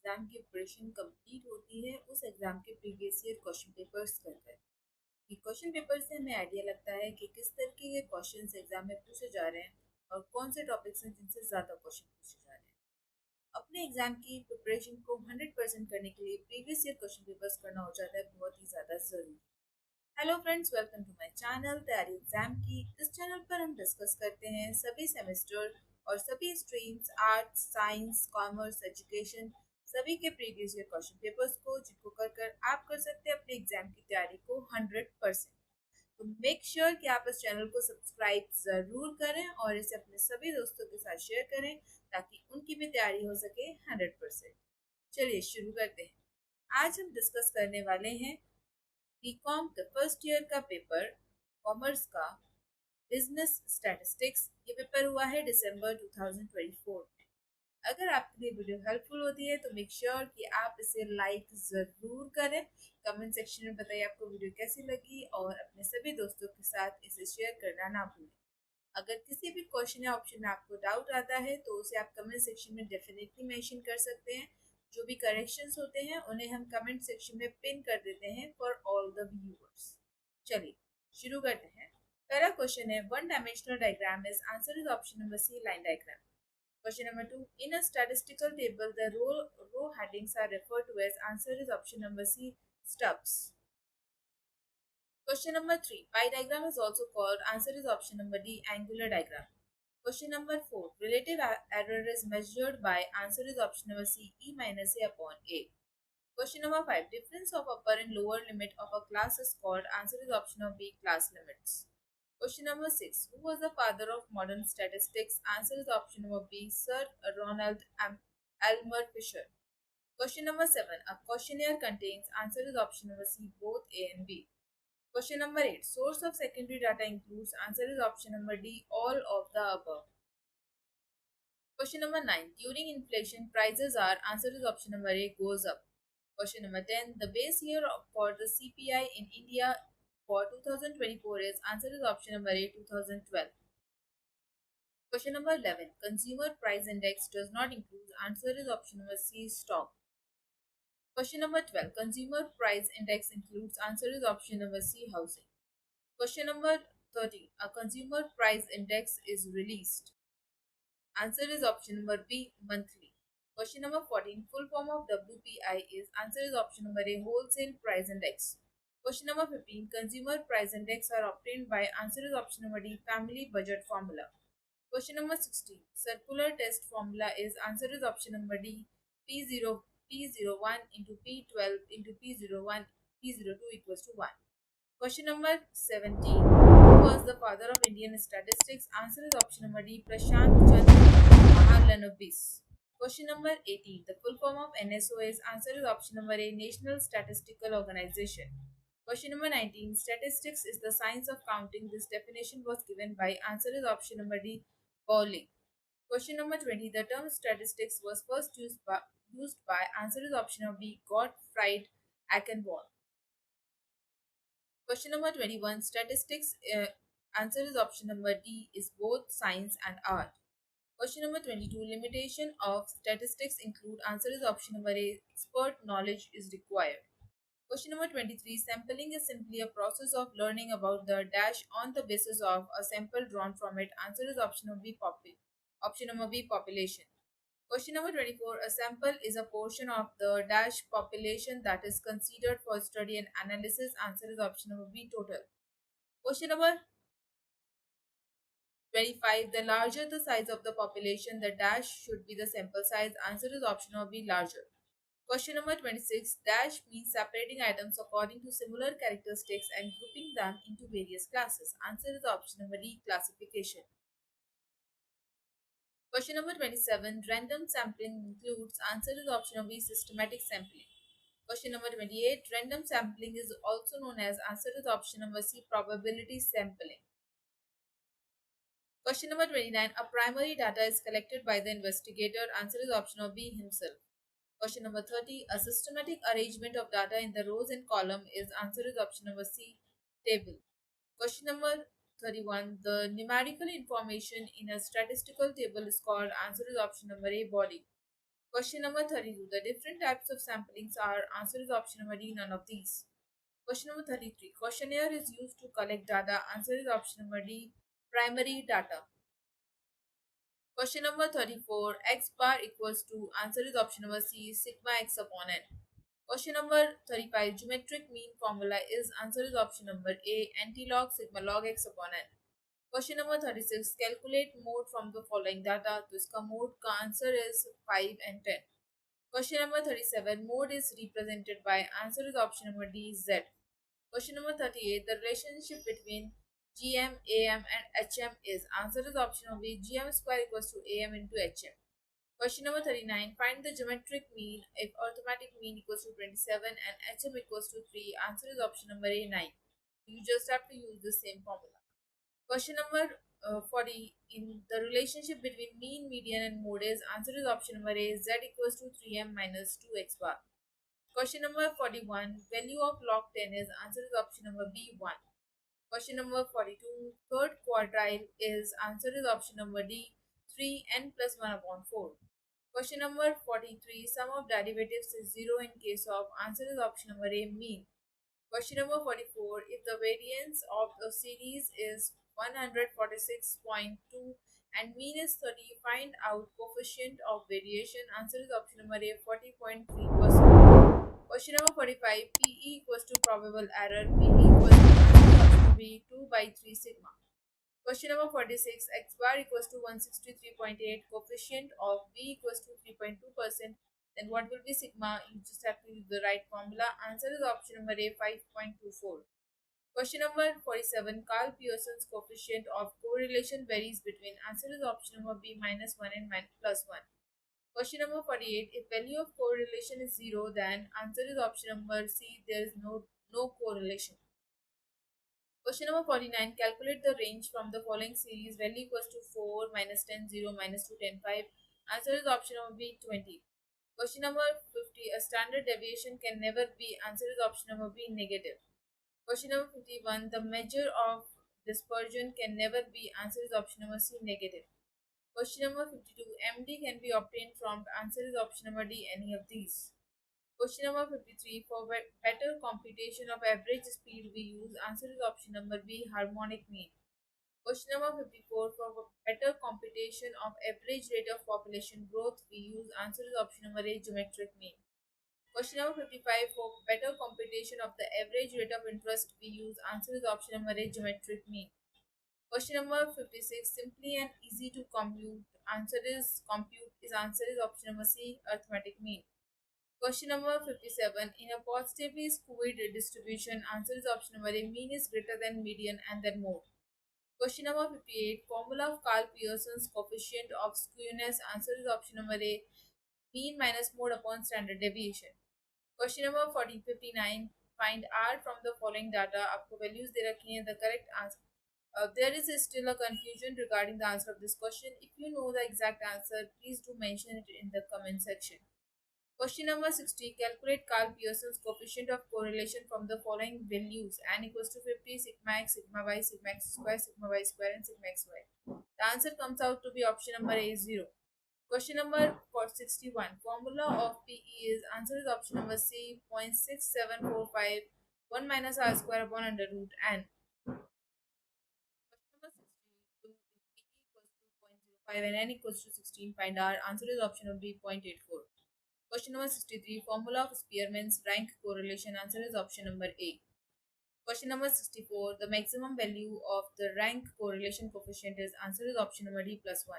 Exam की preparation complete होती है उस एग्जाम के प्रीवियस ईयर क्वेश्चन पेपर्स कर कर। ये क्वेश्चन पेपर से हमें आइडिया लगता है कि किस तरीके के क्वेश्चंस एग्जाम में पूछे जा रहे हैं और कौन से टॉपिक्स हैं जिनसे ज़्यादा क्वेश्चन पूछे जा रहे हैं। अपने एग्जाम की प्रिपरेशन को 100% करने के लिए प्रीवियस ईयर क्वेश्चन पेपर्स करना हो जाता है बहुत ही ज़्यादा ज़रूरी। Hello friends, welcome to my channel तैयारी एग्जाम की। इस चैनल पर हम डिस्कस करते हैं सभी सेमेस्टर और सभी streams, arts, science, commerce, education, सभी के प्रीवियस ईयर क्वेश्चन पेपर्स को, जिनको कर कर आप कर सकते हैं अपने एग्जाम की तैयारी को 100%। तो मेक श्योर कि आप इस चैनल को सब्सक्राइब ज़रूर करें और इसे अपने सभी दोस्तों के साथ शेयर करें ताकि उनकी भी तैयारी हो सके 100%। चलिए शुरू करते हैं। आज हम डिस्कस करने वाले हैं बीकॉम का फर्स्ट ईयर का पेपर, कॉमर्स का बिजनेस स्टैटिस्टिक्स। ये पेपर हुआ है दिसंबर 2024 में। अगर आपके लिए वीडियो हेल्पफुल होती है तो मेक श्योर कि आप इसे लाइक ज़रूर करें। कमेंट सेक्शन में बताइए आपको वीडियो कैसी लगी और अपने सभी दोस्तों के साथ इसे शेयर करना ना भूलें। अगर किसी भी क्वेश्चन या ऑप्शन में आपको डाउट आता है तो उसे आप कमेंट सेक्शन में डेफिनेटली मेंशन कर सकते हैं। जो भी करेक्शंस होते हैं उन्हें हम कमेंट सेक्शन में पिन कर देते हैं फॉर ऑल द व्यूअर्स। चलिए शुरू करते हैं। पहला क्वेश्चन है, one dimensional diagram is answer is option number C, line diagram. Question number 2. In a statistical table, the row headings are referred to as, answer is option number C, stubs. Question number 3. Pi diagram is also called, answer is option number D, angular diagram. Question number 4. Relative error is measured by, answer is option number C, E minus A upon A. Question number 5. Difference of upper and lower limit of a class is called, answer is option of B, class limits. Question number 6. Who was the father of modern statistics? Answer is option number B, Sir Ronald Elmer Fisher. Question number 7. A questionnaire contains, answer is option number C, both A and B. Question number 8. Source of secondary data includes, answer is option number D, all of the above. Question number 9. During inflation, prices are, answer is option number A, goes up. Question number 10. The base year for the CPI in India for 2024 is, answer is option number A, 2012. Question number 11. Consumer price index does not include, answer is option number C, stock. Question number 12. Consumer price index includes, answer is option number C, housing. Question number 13. A consumer price index is released. Answer is option number B, monthly. Question number 14. Full form of WPI is, answer is option number A, wholesale price index. Question number 15. Consumer price index are obtained by, answer is option number D, family budget formula. Question number 16. Circular test formula is, answer is option number D, P01 into P12 into P01 P02 equals to 1. Question number 17. Who was the father of Indian statistics? Answer is option number D, Prashant Chandra Mahalanobis. Question number 18. The full form of NSO is, answer is option number A, National Statistical Organization. Question number 19. Statistics is the science of counting. This definition was given by, answer is option number D, Pauling. Question number 20. The term statistics was first used by, answer is option number B, Gottfried Achenbach. Question number 21. Statistics, answer is option number D, is both science and art. Question number 22. Limitation of statistics include, answer is option number A, expert knowledge is required. Question number 23. Sampling is simply a process of learning about the dash on the basis of a sample drawn from it. Answer is option number B, population. Question number 24. A sample is a portion of the dash population that is considered for study and analysis. Answer is option number B, total. Question number 25. The larger the size of the population, the dash should be the sample size. Answer is option number B, larger. Question number 26. Dash means separating items according to similar characteristics and grouping them into various classes. Answer is option number D, classification. Question number 27. Random sampling includes, answer is option number B, systematic sampling. Question number 28. Random sampling is also known as, answer is option number C, probability sampling. Question number 29. A primary data is collected by the investigator. Answer is option of B, himself. Question number 30. A systematic arrangement of data in the rows and column is, answer is option number C, table. Question number 31. The numerical information in a statistical table is called, answer is option number A, body. Question number 32. The different types of samplings are. Answer is option number D, none of these. Question number 33. Questionnaire is used to collect data. Answer is option number D, primary data. Question number 34. X bar equals to. Answer is option number C, sigma x upon n. Question number 35. Geometric mean formula is. Answer is option number A, anti-log sigma log x upon n. Question number 36. Calculate mode from the following data. तो इसका mode का answer is 5 and 10. Question number 37. Mode is represented by. Answer is option number D, Z. Question number 38. The relationship between GM, AM and HM is. Answer is option number B, GM square equals to AM into HM. Question number 39. Find the geometric mean if arithmetic mean equals to 27 and HM equals to 3. Answer is option number A, 9. You just have to use the same formula. Question number 40. In the relationship between mean, median and mode is. Answer is option number A, Z equals to 3M minus 2X bar. Question number 41. Value of log 10 is. Answer is option number B, 1. Question number 42. Third quartile is. Answer is option number D, 3n plus 1 upon 4. Question number 43. Sum of derivatives is 0 in case of. Answer is option number A, mean. Question number 44. If the variance of the series is 146.2 and mean is 30, find out coefficient of variation. Answer is option number A, 40.3%. Question number 45. PE equals to probable error. PE equals to option B, 2 by 3 sigma. Question number 46. X bar equals to 163.8. Coefficient of B equals to 3.2%. Then what will be sigma? You just have to use the right formula. Answer is option number A, 5.24. Question number 47. Carl Pearson's coefficient of correlation varies between. Answer is option number B, minus 1 and plus 1. Question number 48. If value of correlation is 0, then answer is option number C, there is no correlation. Question number 49. Calculate the range from the following series. Value equals to 4, minus 10, 0, minus 2, 10, 5. Answer is option number B, 20. Question number 50. A standard deviation can never be. Answer is option number B, negative. Question number 51. The measure of dispersion can never be. Answer is option number C, negative. Question number 52. MD can be obtained from. Answer is option number D, any of these. Question number 53. For better computation of average speed we use. Answer is option number B, harmonic mean. Question number 54. For better computation of average rate of population growth we use. Answer is option number A, geometric mean. Question number 55. For better computation of the average rate of interest we use. Answer is option number A, geometric mean. Question number 56. Simply and easy to compute. Answer is option number C, arithmetic mean. Question number 57. In a positively skewed distribution, answer is option number A, mean is greater than median and then mode. Question number 58. Formula of Carl Pearson's coefficient of skewness. Answer is option number A, mean minus mode upon standard deviation. Question number 59. Find R from the following data. आपको values दे रखी हैं. The correct answer. There is still a confusion regarding the answer of this question. If you know the exact answer, please do mention it in the comment section. Question number 60. Calculate Carl Pearson's coefficient of correlation from the following values. N equals to 50, sigma x, sigma y, sigma x square, sigma y square, and sigma x y. The answer comes out to be option number A, 0. Question number 61. Formula of PE is. Answer is option number C, 0.6745, 1 minus r square upon under root n. Question number 62. If PE equals to 0.05 and n equals to 16, find R. Answer is option number B, 0.84. Question number 63. Formula of Spearman's rank correlation. Answer is option number A. Question number 64. The maximum value of the rank correlation coefficient is. Answer is option number D, plus 1.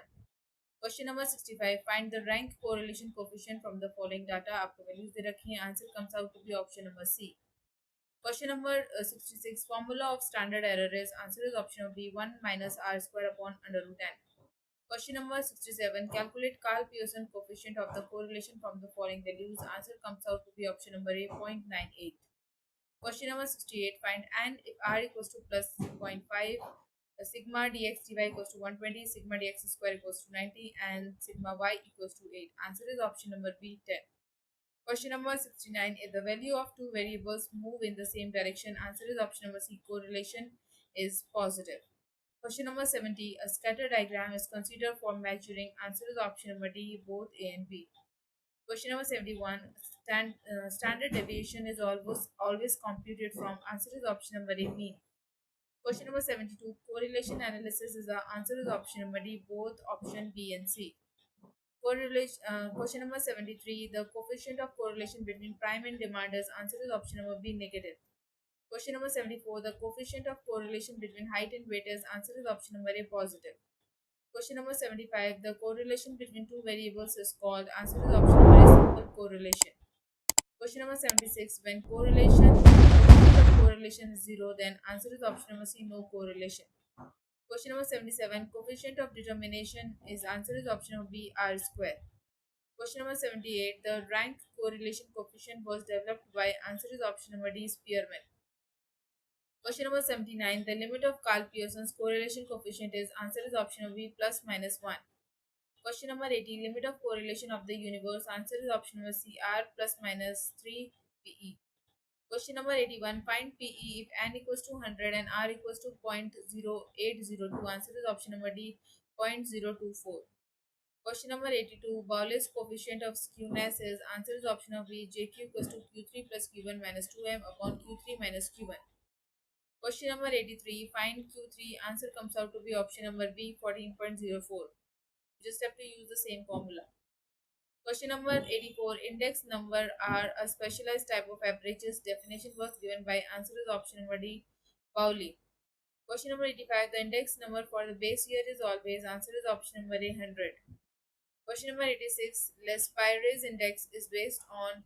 Question number 65. Find the rank correlation coefficient from the following data. आपको values दे रखी हैं. Answer comes out to be option number C. Question number 66. Formula of standard error is. Answer is option number B, 1 minus r square upon under root n. Question number 67. Calculate Carl Pearson coefficient of the correlation from the following values. Answer comes out to be option number A, 0.98. Question number 68. Find n if r equals to plus 0.5, sigma dx dy equals to 120, sigma dx square equals to 90, and sigma y equals to 8. Answer is option number B, 10. Question number 69. If the value of two variables move in the same direction, answer is option number C, correlation is positive. Question number 70. A scatter diagram is considered for measuring. Answer is option number D, both A and B. Question number 71. Standard deviation is always computed from. Answer is option number A, mean. Question number 72. Correlation analysis is the answer is option number D, both option B and C. Question number 73. The coefficient of correlation between prime and demand is answer is option number B, negative. Question number 74. The coefficient of correlation between height and weight is answer is option number A, positive. Question number 75. The correlation between two variables is called answer is option number A, simple correlation. Question number 76. When correlation is zero, then answer is option number C, no correlation. Question number 77. Coefficient of determination is answer is option number B, R square. Question number 78. The rank correlation coefficient was developed by answer is option number D, Spearman. Question number 79. The limit of Karl Pearson's correlation coefficient is answer is option number B, plus minus 1. Question number 80. Limit of correlation of the universe. Answer is option number C, R plus minus 3 PE. Question number 81. Find PE if n equals to 100 and R equals to 0.0802. Answer is option number D, 0.024. Question number 82. Bowley's coefficient of skewness is answer is option of B, JQ equals to Q3 plus Q1 minus 2M upon Q3 minus Q1. Question number 83. Find Q3. Answer comes out to be option number B, 14.04. Just have to use the same formula. Question number 84. Index number are a specialized type of averages. Definition was given by answer is option number D, Pauli. Question number 85. The index number for the base year is always answer is option number A, 100. Question number 86. Lespire's index is based on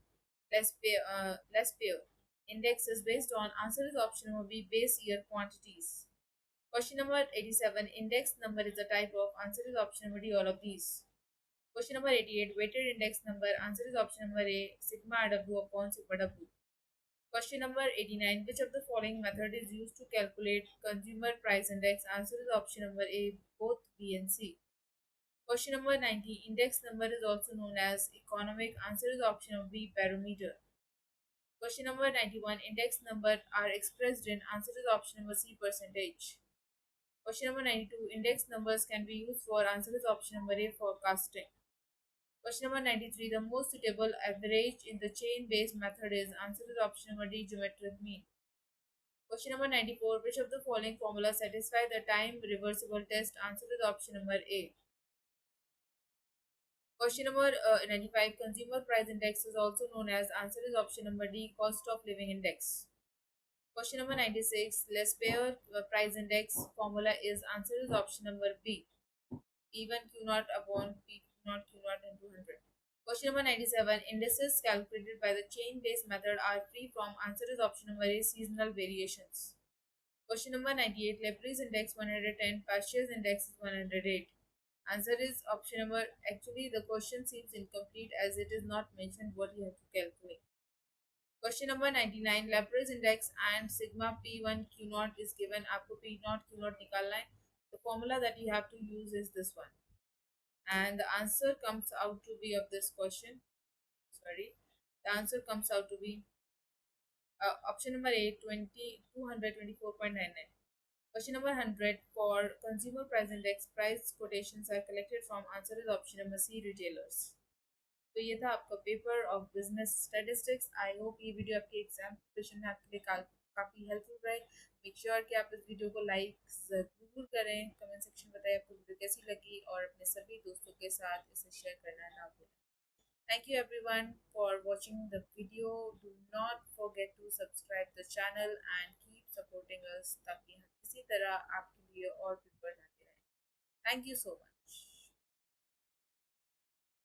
Lespire index is based on answer is option number B, base year quantities. Question number 87. Index number is a type of answer is option number D, all of these. Question number 88. Weighted index number. Answer is option number A, sigma RW upon sigma W. Question number 89. Which of the following method is used to calculate consumer price index? Answer is option number A, both B and C. Question number 90. Index number is also known as economic. Answer is option number B, barometer. Question number 91. Index number are expressed in. Answer is option number C, percentage. Question number 92. Index numbers can be used for. Answer is option number A, forecasting. Question number 93. The most suitable average in the chain-based method is. Answer is option number D, geometric mean. Question number 94. Which of the following formulas satisfy the time reversible test? Answer is option number A. Question number 95. Consumer price index is also known as. Answer is option number D, cost of living index. Question number 96. Lespire price index formula is. Answer is option number B, even Q0 upon P0 Q0 into 100. Question number 97. Indices calculated by the chain-based method are free from. Answer is option number A, seasonal variations. Question number 98. Lepri's index 110. Paschal's index is 108. Answer is option number. Actually, the question seems incomplete as it is not mentioned what you have to calculate. Question number 99. Lepri's index and sigma P1 Q0 is given. आपको P0 Q0 निकालना है. The formula that you have to use is this one. And the answer comes out to be of this question. The answer comes out to be option number A, 224.99. Question number 100. For consumer price index, price quotations are collected from. Answer is option number C, retailers. तो ये था आपका paper of business statistics. I hope ये video आपके exam preparation में आपके लिए काफ़ी हेल्पफुल रहे. मेक श्योर कि आप इस वीडियो को लाइक ज़रूर करें. कमेंट सेक्शन बताएं आपको वीडियो कैसी लगी और अपने सभी दोस्तों के साथ इसे शेयर करना ना भूलें. Thank you everyone for watching the video. Do not forget to subscribe the channel and keep supporting us ताकि हम इसी तरह आपके लिए और पेपर लाते रहें. Thank you so much.